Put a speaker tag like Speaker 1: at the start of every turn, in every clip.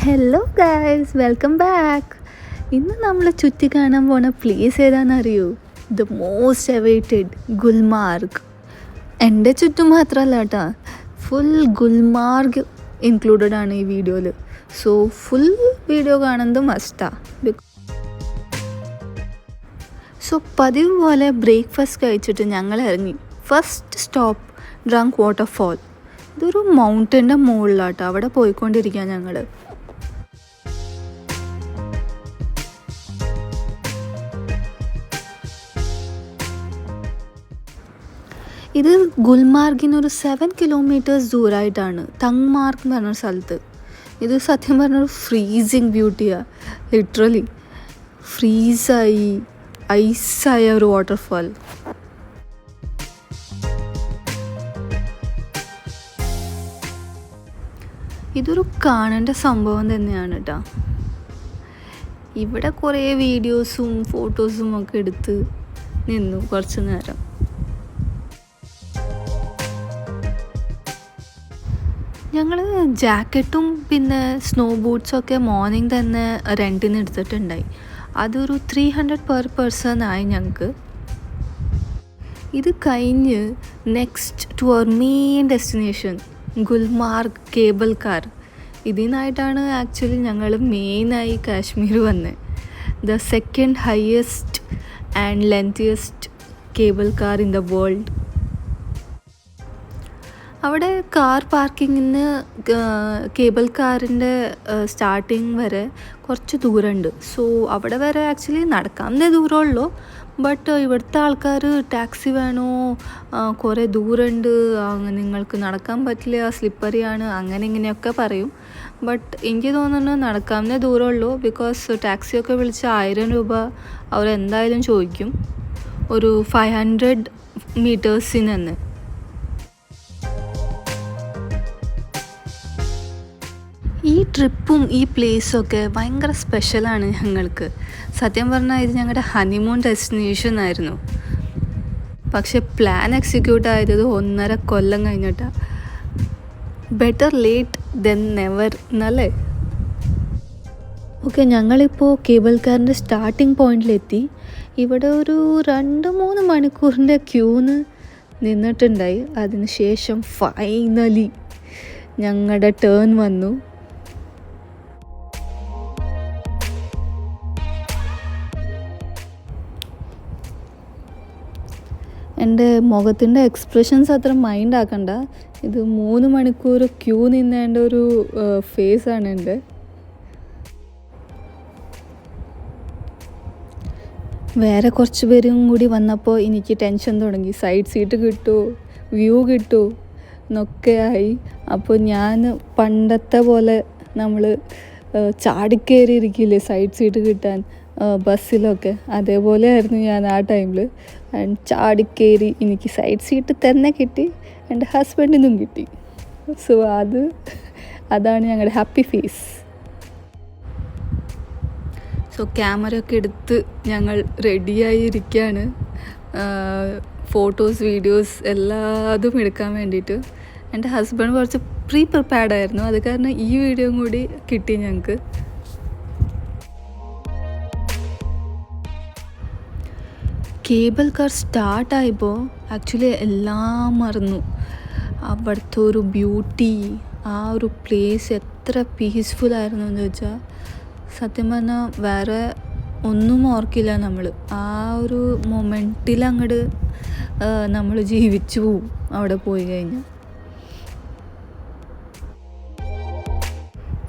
Speaker 1: Hello guys, welcome back. ഇന്ന് നമ്മൾ ചുറ്റി കാണാൻ പോണ പ്ലേസ് ഏതാണെന്നറിയോ? The most awaited Gulmarg. എൻ്റെ ചുറ്റും മാത്രമല്ല കേട്ടോ, ഫുൾ ഗുൽമാർഗ് ഇൻക്ലൂഡഡ് ആണ് ഈ വീഡിയോയിൽ. സോ ഫുൾ വീഡിയോ കാണുന്നത് മസ്റ്റാണ്. സോ പതിവ് പോലെ ബ്രേക്ക്ഫാസ്റ്റ് കഴിച്ചിട്ട് ഞങ്ങൾ ഇറങ്ങി. First stop Drung waterfall. ഇതൊരു മൗണ്ടൻ്റെ മുകളിലാട്ടോ, അവിടെ പോയിക്കൊണ്ടിരിക്കുക ഞങ്ങൾ. ഇത് ഗുൽമാർഗിനൊരു 7 കിലോമീറ്റേഴ്സ് ദൂരമായിട്ടാണ്, തങ്മാർഗ് എന്ന് പറഞ്ഞ സ്ഥലത്ത്. ഇത് സത്യം പറഞ്ഞൊരു ഫ്രീസിങ് ബ്യൂട്ടിയാണ്. ലിറ്ററലി ഫ്രീസായി ഐസായ ഒരു വാട്ടർഫാൾ. ഇതൊരു കാണേണ്ട സംഭവം തന്നെയാണ് കേട്ടോ. ഇവിടെ കുറേ വീഡിയോസും ഫോട്ടോസും ഒക്കെ എടുത്ത് നിന്നു കുറച്ച് നേരം. ഞങ്ങൾ ജാക്കറ്റും പിന്നെ സ്നോ ബൂട്ട്സൊക്കെ മോർണിംഗ് തന്നെ റെൻറ്റിന് എടുത്തിട്ടുണ്ടായി. അതൊരു 300 പെർ പേഴ്സൺ ആയി ഞങ്ങൾക്ക്. ഇത് കഴിഞ്ഞ് next to our main destination Gulmarg cable car. ഇതിനായിട്ടാണ് ആക്ച്വലി ഞങ്ങൾ മെയിനായി കാശ്മീർ വന്നത്. The second highest and lengthiest cable car in the world. അവിടെ കാർ പാർക്കിങ്ങിന് കേബിൾ കാറിൻ്റെ സ്റ്റാർട്ടിങ് വരെ കുറച്ച് ദൂരമുണ്ട്. സോ അവിടെ വരെ ആക്ച്വലി നടക്കാവുന്നേ ദൂരമുള്ളൂ. ബട്ട് ഇവിടുത്തെ ആൾക്കാർ ടാക്സി വേണോ, കുറേ ദൂരമുണ്ട്, നിങ്ങൾക്ക് നടക്കാൻ പറ്റില്ല, സ്ലിപ്പറിയാണ്, അങ്ങനെ ഇങ്ങനെയൊക്കെ പറയും. ബട്ട് എനിക്ക് തോന്നുന്നു നടക്കാവുന്നേ ദൂരമുള്ളൂ. ബിക്കോസ് ടാക്സിയൊക്കെ വിളിച്ച് 1000 രൂപ അവരെന്തായാലും ചോദിക്കും ഒരു 500 മീറ്റേഴ്സിന് തന്നെ. ഈ ട്രിപ്പും ഈ പ്ലേസൊക്കെ ഭയങ്കര സ്പെഷ്യലാണ് ഞങ്ങൾക്ക്. സത്യം പറഞ്ഞാൽ ഇത് ഞങ്ങളുടെ ഹണിമൂൺ ഡെസ്റ്റിനേഷൻ ആയിരുന്നു. പക്ഷെ പ്ലാൻ എക്സിക്യൂട്ട് ആയത് 1.5 കൊല്ലം കഴിഞ്ഞിട്ടാണ്. ബെറ്റർ ലേറ്റ് ദെൻ നെവർ എന്നല്ലേ. ഓക്കെ, ഞങ്ങളിപ്പോൾ കേബിൾ കാറിൻ്റെ സ്റ്റാർട്ടിംഗ് പോയിന്റിലെത്തി. ഇവിടെ ഒരു 2-3 മണിക്കൂറിൻ്റെ ക്യൂന്ന് നിന്നിട്ടുണ്ടായി. അതിനുശേഷം ഫൈനലി ഞങ്ങളുടെ ടേൺ വന്നു. എൻ്റെ മുഖത്തിൻ്റെ എക്സ്പ്രഷൻസ് അത്ര മൈൻഡ് ആക്കണ്ട. ഇത് 3 മണിക്കൂർ ക്യൂ നിന്നേണ്ട ഒരു ഫേസാണ് എൻ്റെ. വേറെ കുറച്ച് പേരും കൂടി വന്നപ്പോൾ എനിക്ക് ടെൻഷൻ തുടങ്ങി. സൈഡ് സീറ്റ് കിട്ടുമോ, വ്യൂ കിട്ടുമോ എന്നൊക്കെ ആയി. അപ്പോൾ ഞാൻ പണ്ടത്തെ പോലെ നമ്മൾ ചാടിക്കയറിയിരിക്കില്ലേ സൈഡ് സീറ്റ് കിട്ടാൻ ബസ്സിലൊക്കെ, അതേപോലെ ആയിരുന്നു ഞാൻ ആ ടൈമിൽ. ആൻഡ് ചാടിക്കയറി എനിക്ക് സൈഡ് സീറ്റ് തന്നെ കിട്ടി, എൻ്റെ ഹസ്ബൻഡിനും കിട്ടി. സോ അതാണ് ഞങ്ങളുടെ ഹാപ്പി ഫേസ്. സോ ക്യാമറയൊക്കെ എടുത്ത് ഞങ്ങൾ റെഡിയായി ഇരിക്കുകയാണ്, ഫോട്ടോസ് വീഡിയോസ് എല്ലാതും എടുക്കാൻ വേണ്ടിയിട്ട്. എൻ്റെ ഹസ്ബൻഡ് കുറച്ച് പ്രിപ്പയർഡായിരുന്നു, അത് കാരണം ഈ വീഡിയോ കൂടി കിട്ടി ഞങ്ങൾക്ക്. കേബിൾ കാർ സ്റ്റാർട്ടായപ്പോൾ ആക്ച്വലി എല്ലാം മറന്നു. അവിടുത്തെ ഒരു ബ്യൂട്ടി, ആ ഒരു പ്ലേസ് എത്ര പീസ്ഫുള്ളായിരുന്നു എന്ന് വെച്ചാൽ സത്യം പറഞ്ഞാൽ വേറെ ഒന്നും ഓർക്കില്ല നമ്മൾ. ആ ഒരു മൊമെൻറ്റിൽ അങ്ങോട്ട് നമ്മൾ ജീവിച്ചു പോവും അവിടെ പോയി കഴിഞ്ഞാൽ.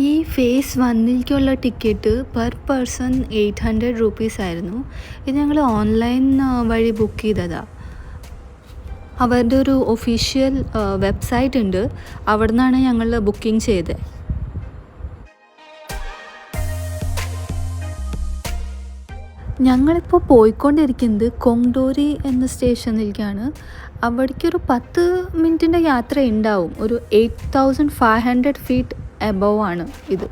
Speaker 1: ഈ ഫേസ് 1ലേക്കുള്ള ടിക്കറ്റ് പെർ പേഴ്സൺ 800 റുപ്പീസ് ആയിരുന്നു. ഇത് ഞങ്ങൾ ഓൺലൈൻ വഴി ബുക്ക് ചെയ്തതാണ്. അവരുടെ ഒരു ഒഫീഷ്യൽ വെബ്സൈറ്റ് ഉണ്ട്, അവിടെ നിന്നാണ് ഞങ്ങൾ ബുക്കിംഗ് ചെയ്തത്. ഞങ്ങളിപ്പോൾ പോയിക്കൊണ്ടിരിക്കുന്നത് കൊങ്ഡോരി എന്ന സ്റ്റേഷനിലേക്കാണ്. അവിടേക്കൊരു 10 മിനിറ്റിൻ്റെ യാത്ര ഉണ്ടാവും. ഒരു 8500 ഫീറ്റ് എബവ് ആണ് ഇത്.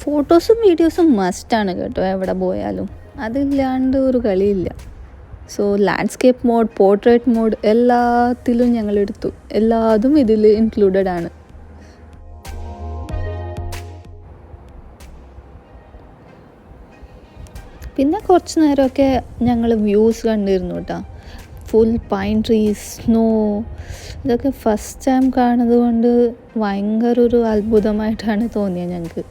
Speaker 1: ഫോട്ടോസും വീഡിയോസും മസ്റ്റാണ് കേട്ടോ, എവിടെ പോയാലും അതില്ലാണ്ട് ഒരു കളിയില്ല. So landscape mode, portrait mode എല്ലാത്തിലും ഞങ്ങളെടുത്തു. എല്ലാതും ഇതിൽ ഇൻക്ലൂഡഡ് ആണ്. പിന്നെ കുറച്ച് നേരമൊക്കെ ഞങ്ങൾ വ്യൂസ് കണ്ടിരുന്നു കേട്ടോ. ഫുൾ പൈൻ ട്രീസ്, സ്നോ, ഇതൊക്കെ ഫസ്റ്റ് ടൈം കാണുന്നത് കൊണ്ട് ഭയങ്കര ഒരു അത്ഭുതമായിട്ടാണ് തോന്നിയത് ഞങ്ങൾക്ക്.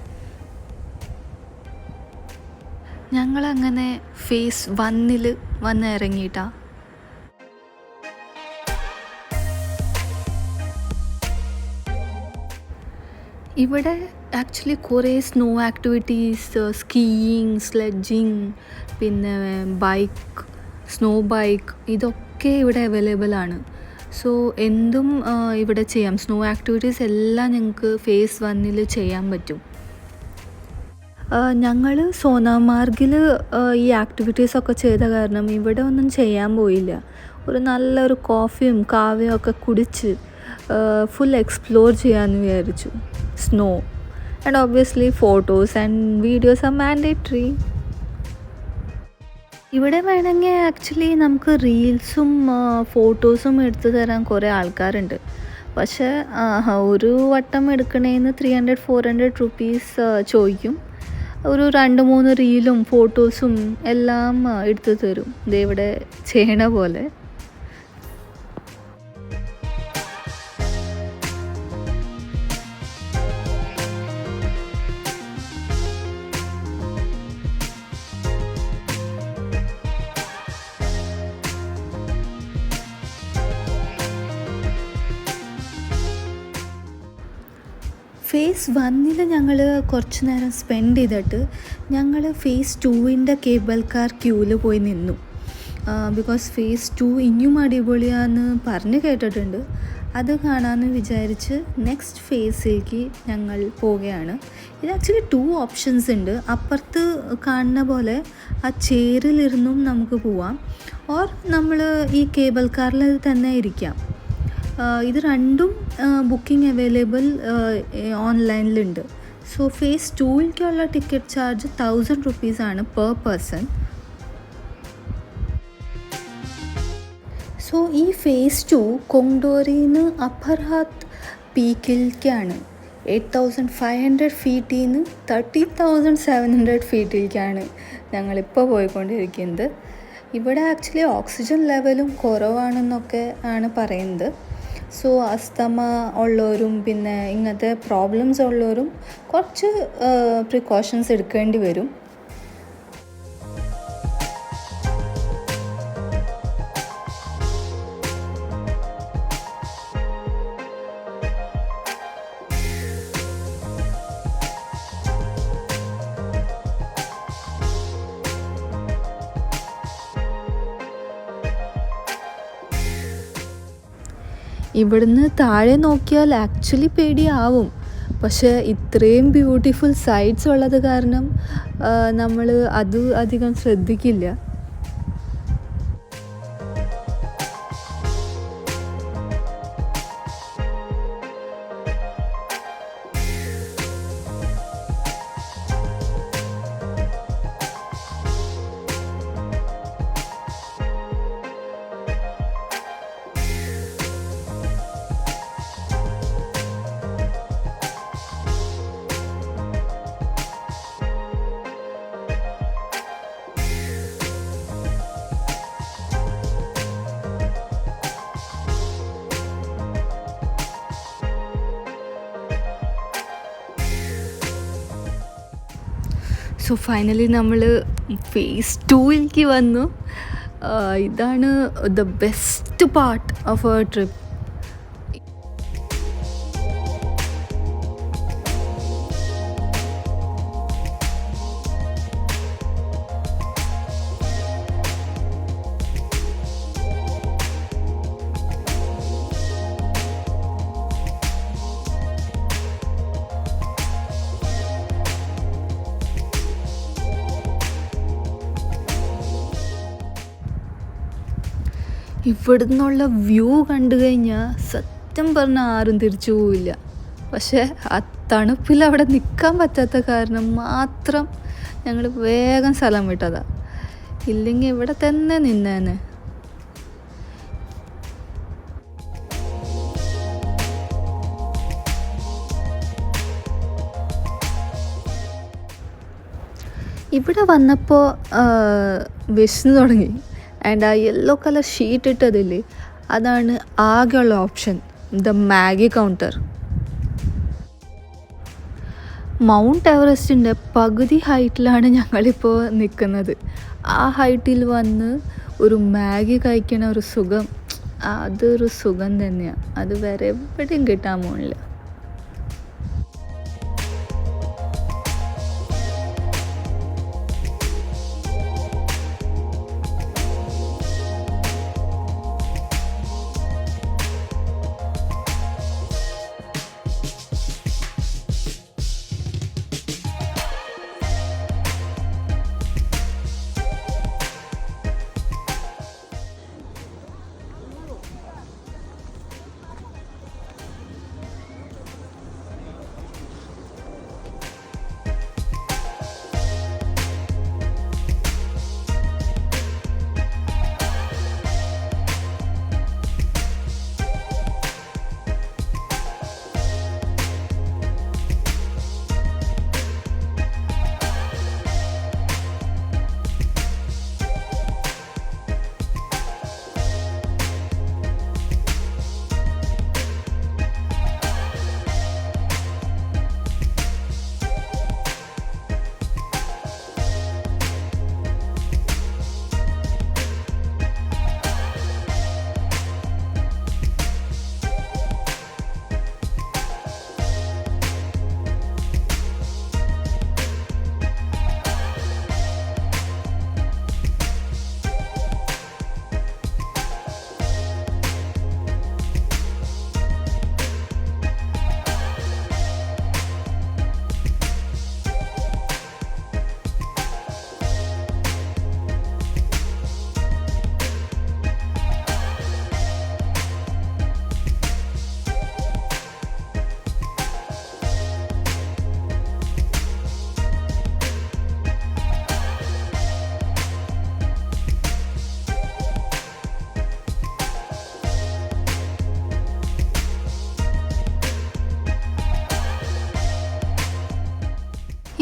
Speaker 1: ഞങ്ങളങ്ങനെ ഫേസ് 1 വന്ന് ഇറങ്ങിയിട്ടാ. ഇവിടെ ആക്ച്വലി കുറേ സ്നോ ആക്ടിവിറ്റീസ്, സ്കീയിങ്, സ്ലെഡ്ജിങ്, പിന്നെ സ്നോ ബൈക്ക്, ഇതൊക്കെ ഇവിടെ അവൈലബിൾ ആണ്. സോ എന്തും ഇവിടെ ചെയ്യാം. സ്നോ ആക്ടിവിറ്റീസ് എല്ലാം ഞങ്ങൾക്ക് ഫേസ് 1 ചെയ്യാൻ പറ്റും. ഞങ്ങൾ സോനാമാർഗിൽ ഈ ആക്ടിവിറ്റീസൊക്കെ ചെയ്ത കാരണം ഇവിടെ ഒന്നും ചെയ്യാൻ പോയില്ല. നല്ലൊരു കോഫിയും കാവയും ഒക്കെ കുടിച്ച് ഫുൾ എക്സ്പ്ലോർ ചെയ്യാമെന്ന് വിചാരിച്ചു. Snow and obviously photos and videos R mandatory. ഇവിടെ വേണമെങ്കിൽ ആക്ച്വലി നമുക്ക് റീൽസും ഫോട്ടോസും എടുത്തു തരാൻ കുറേ ആൾക്കാരുണ്ട്. പക്ഷേ ഒരു വട്ടം എടുക്കണേന്ന് 300-400 റുപ്പീസ് ചോദിക്കും. 2-3 റീലും ഫോട്ടോസും എല്ലാം എടുത്തു തരും, ഇവിടെ ചെയ്യണ പോലെ. ഫേസ് 1 ഞങ്ങൾ കുറച്ച് നേരം സ്പെൻഡ് ചെയ്തിട്ട് ഞങ്ങൾ ഫേസ് 2 കേബിൾ കാർ ക്യൂവിൽ പോയി നിന്നു. ബിക്കോസ് ഫേസ് 2 ഇനിയും അടിപൊളിയാന്ന് പറഞ്ഞ് കേട്ടിട്ടുണ്ട്. അത് കാണാമെന്ന് വിചാരിച്ച് നെക്സ്റ്റ് ഫേസിലേക്ക് ഞങ്ങൾ പോവുകയാണ്. ഇത് ആക്ച്വലി 2 ഓപ്ഷൻസ് ഉണ്ട്. അപ്പുറത്ത് കാണുന്ന പോലെ ആ ചെയറിലിരുന്നും നമുക്ക് പോവാം, ഓർ നമ്മൾ ഈ കേബിൾ കാറിൽ തന്നെ ഇരിക്കാം. ഇത് രണ്ടും ബുക്കിംഗ് അവൈലബിൾ ഓൺലൈനിലുണ്ട്. സോ ഫേസ് 2ലേക്കുള്ള ടിക്കറ്റ് ചാർജ് 1000 റുപ്പീസാണ് പെർ പേഴ്സൺ. സോ ഈ ഫേസ് 2 കൊങ്ഡോറിയിൽ നിന്ന് അപ്പർഹാത്ത് പീക്കിലേക്കാണ്. 8500 ഫീറ്റിൽ നിന്ന് 30,700 ഫീറ്റിലേക്കാണ് ഞങ്ങളിപ്പോൾ പോയിക്കൊണ്ടിരിക്കുന്നത്. ഇവിടെ ആക്ച്വലി ഓക്സിജൻ ലെവലും കുറവാണെന്നൊക്കെ ആണ് പറയുന്നത്. സോ അസ്തമ ഉള്ളവരും പിന്നെ ഇങ്ങനത്തെ പ്രോബ്ലംസ് ഉള്ളവരും കുറച്ച് പ്രിക്കോഷൻസ് എടുക്കേണ്ടി വരും. ഇവിടുന്ന് താഴെ നോക്കിയാൽ ആക്ച്വലി പേടിയാവും. പക്ഷേ ഇത്രയും ബ്യൂട്ടിഫുൾ സൈറ്റ്സ് ഉള്ളത് കാരണം നമ്മൾ അത് അധികം ശ്രദ്ധിക്കില്ല. സോ ഫൈനലി നമ്മൾ ഫേസ് 2ലേക്ക് വന്നു. ഇതാണ് the best part of our trip. ഇവിടെ നിന്നുള്ള വ്യൂ കണ്ടു കഴിഞ്ഞാൽ സത്യം പറഞ്ഞാൽ ആരും തിരിച്ചു പോവില്ല. പക്ഷേ ആ തണുപ്പിൽ അവിടെ നിൽക്കാൻ പറ്റാത്ത കാരണം മാത്രം ഞങ്ങൾ വേഗം സ്ഥലം വിട്ടതാണ്. ഇല്ലെങ്കിൽ ഇവിടെ തന്നെ നിന്നേനെ. ഇവിടെ വന്നപ്പോൾ വിശന്ന് തുടങ്ങി. ആൻഡ് ആ യെല്ലോ കളർ ഷീറ്റ് ഇട്ടതില്ലേ, അതാണ് ആകെയുള്ള option, the Maggi counter. Mount എവറസ്റ്റിൻ്റെ പകുതി ഹൈറ്റിലാണ് ഞങ്ങളിപ്പോൾ നിൽക്കുന്നത്. ആ ഹൈറ്റിൽ വന്ന് ഒരു മാഗി കഴിക്കണ ഒരു സുഖം, അതൊരു സുഖം തന്നെയാണ്. അത് വേറെ എവിടെയും കിട്ടാൻ പോണില്ല.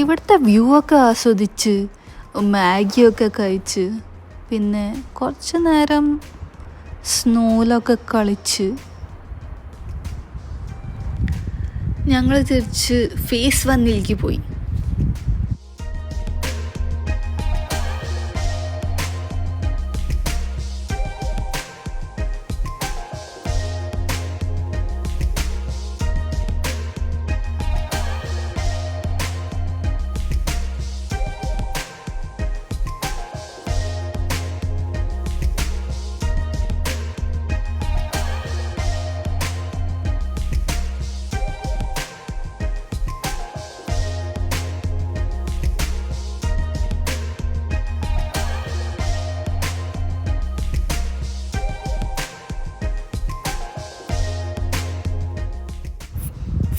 Speaker 1: ഇവിടുത്തെ വ്യൂ ഒക്കെ ആസ്വദിച്ച് മാഗിയൊക്കെ കഴിച്ച് പിന്നെ കുറച്ച് നേരം സ്നോയിലൊക്കെ കളിച്ച് ഞങ്ങൾ തിരിച്ച് ഫേസ് 1 പോയി.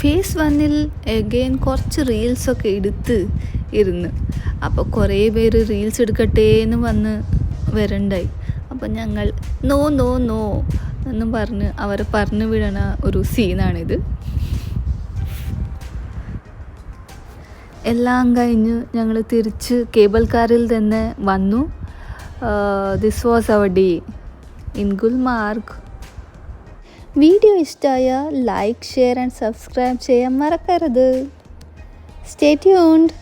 Speaker 1: ഫേസ് 1 എഗെയിൻ കുറച്ച് റീൽസൊക്കെ എടുത്ത് ഇരുന്ന്. അപ്പോൾ കുറേ പേര് റീൽസ് എടുക്കട്ടെ എന്ന് വന്ന് വരണ്ടായി. അപ്പം ഞങ്ങൾ നോ നോ നോ എന്നും പറഞ്ഞ് അവരെ പറഞ്ഞു വിടണ ഒരു സീനാണിത്. എല്ലാം കഴിഞ്ഞ് ഞങ്ങൾ തിരിച്ച് കേബിൾ കാറിൽ തന്നെ വന്നു. This was our day in Gulmarg. Video ഇഷ്ടമായ ലൈക്ക്, ഷെയർ ആൻഡ് സബ്സ്ക്രൈബ് ചെയ്യാൻ മറക്കരുത്. Stay tuned.